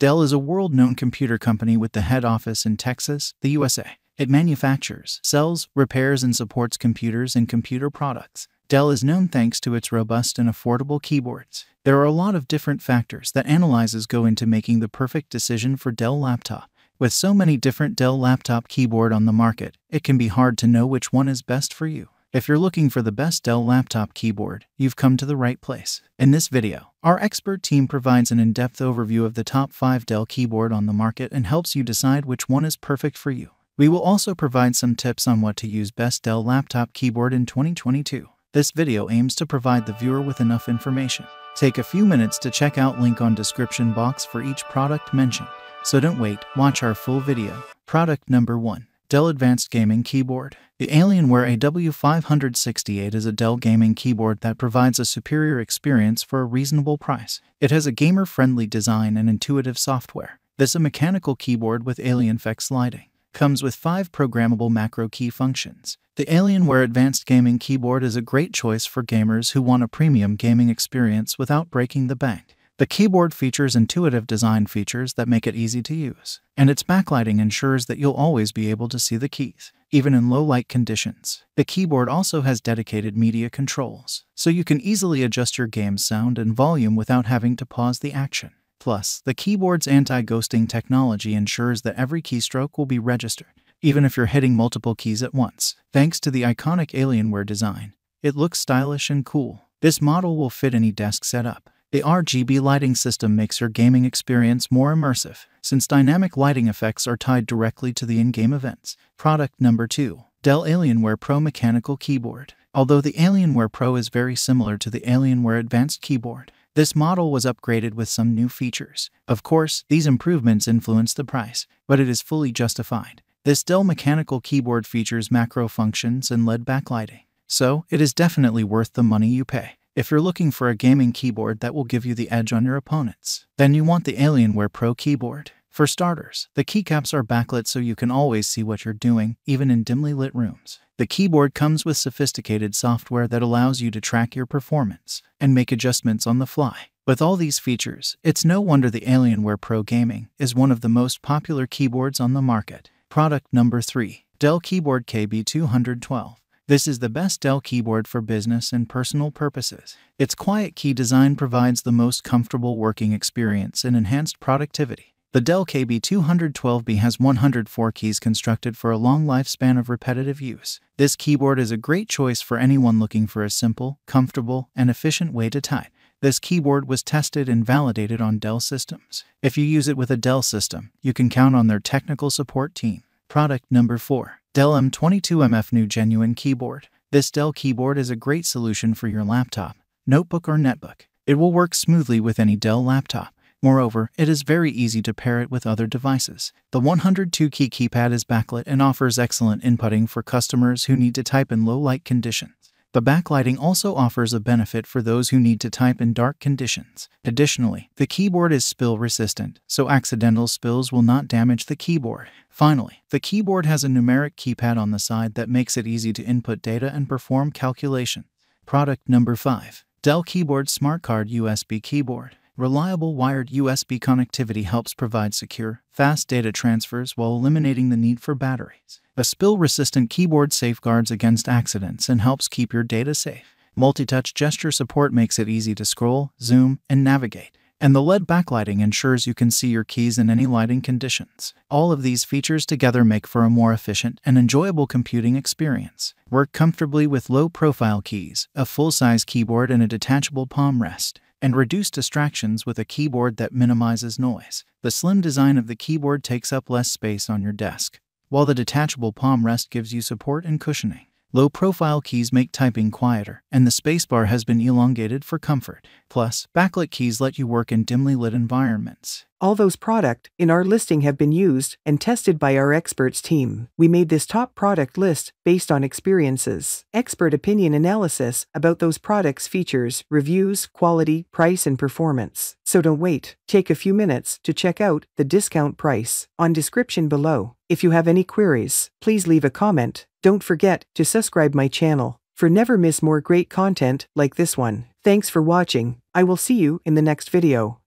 Dell is a world-known computer company with the head office in Texas, the USA. It manufactures, sells, repairs, and supports computers and computer products. Dell is known thanks to its robust and affordable keyboards. There are a lot of different factors that analyzes go into making the perfect decision for Dell laptop. With so many different Dell laptop keyboard on the market, it can be hard to know which one is best for you. If you're looking for the best Dell laptop keyboard, you've come to the right place. In this video, our expert team provides an in-depth overview of the top 5 Dell keyboard on the market and helps you decide which one is perfect for you. We will also provide some tips on what to use best Dell laptop keyboard in 2022. This video aims to provide the viewer with enough information. Take a few minutes to check out link on description box for each product mentioned. So don't wait, watch our full video. Product number 1. Dell Advanced Gaming Keyboard. The Alienware AW568 is a Dell gaming keyboard that provides a superior experience for a reasonable price. It has a gamer-friendly design and intuitive software. This is a mechanical keyboard with Alienflex lighting. Comes with 5 programmable macro key functions. The Alienware Advanced Gaming Keyboard is a great choice for gamers who want a premium gaming experience without breaking the bank. The keyboard features intuitive design features that make it easy to use, and its backlighting ensures that you'll always be able to see the keys, even in low light conditions. The keyboard also has dedicated media controls, so you can easily adjust your game's sound and volume without having to pause the action. Plus, the keyboard's anti-ghosting technology ensures that every keystroke will be registered, even if you're hitting multiple keys at once. Thanks to the iconic Alienware design, it looks stylish and cool. This model will fit any desk setup. The RGB lighting system makes your gaming experience more immersive, since dynamic lighting effects are tied directly to the in-game events. Product number 2. Dell Alienware Pro Mechanical Keyboard. Although the Alienware Pro is very similar to the Alienware Advanced Keyboard, this model was upgraded with some new features. Of course, these improvements influence the price, but it is fully justified. This Dell mechanical keyboard features macro functions and LED backlighting, so it is definitely worth the money you pay. If you're looking for a gaming keyboard that will give you the edge on your opponents, then you want the Alienware Pro Keyboard. For starters, the keycaps are backlit so you can always see what you're doing, even in dimly lit rooms. The keyboard comes with sophisticated software that allows you to track your performance and make adjustments on the fly. With all these features, it's no wonder the Alienware Pro Gaming is one of the most popular keyboards on the market. Product number 3. Dell Keyboard KB212. This is the best Dell keyboard for business and personal purposes. Its quiet key design provides the most comfortable working experience and enhanced productivity. The Dell KB212B has 104 keys constructed for a long lifespan of repetitive use. This keyboard is a great choice for anyone looking for a simple, comfortable, and efficient way to type. This keyboard was tested and validated on Dell systems. If you use it with a Dell system, you can count on their technical support team. Product number 4. Dell M22MF New Genuine Keyboard. This Dell keyboard is a great solution for your laptop, notebook, or netbook. It will work smoothly with any Dell laptop. Moreover, it is very easy to pair it with other devices. The 102-key keypad is backlit and offers excellent inputting for customers who need to type in low-light conditions. The backlighting also offers a benefit for those who need to type in dark conditions. Additionally, the keyboard is spill-resistant, so accidental spills will not damage the keyboard. Finally, the keyboard has a numeric keypad on the side that makes it easy to input data and perform calculations. Product number 5. Dell Keyboard Smart Card USB Keyboard. Reliable wired USB connectivity helps provide secure, fast data transfers while eliminating the need for batteries. A spill-resistant keyboard safeguards against accidents and helps keep your data safe. Multi-touch gesture support makes it easy to scroll, zoom, and navigate. And the LED backlighting ensures you can see your keys in any lighting conditions. All of these features together make for a more efficient and enjoyable computing experience. Work comfortably with low-profile keys, a full-size keyboard, and a detachable palm rest, and reduce distractions with a keyboard that minimizes noise. The slim design of the keyboard takes up less space on your desk, while the detachable palm rest gives you support and cushioning. Low-profile keys make typing quieter, and the spacebar has been elongated for comfort. Plus, backlit keys let you work in dimly lit environments. All those products in our listing have been used and tested by our experts team. We made this top product list based on experiences, expert opinion analysis about those products' features, reviews, quality, price, and performance. So don't wait. Take a few minutes to check out the discount price on description below. If you have any queries, please leave a comment. Don't forget to subscribe my channel for never miss more great content like this one. Thanks for watching. I will see you in the next video.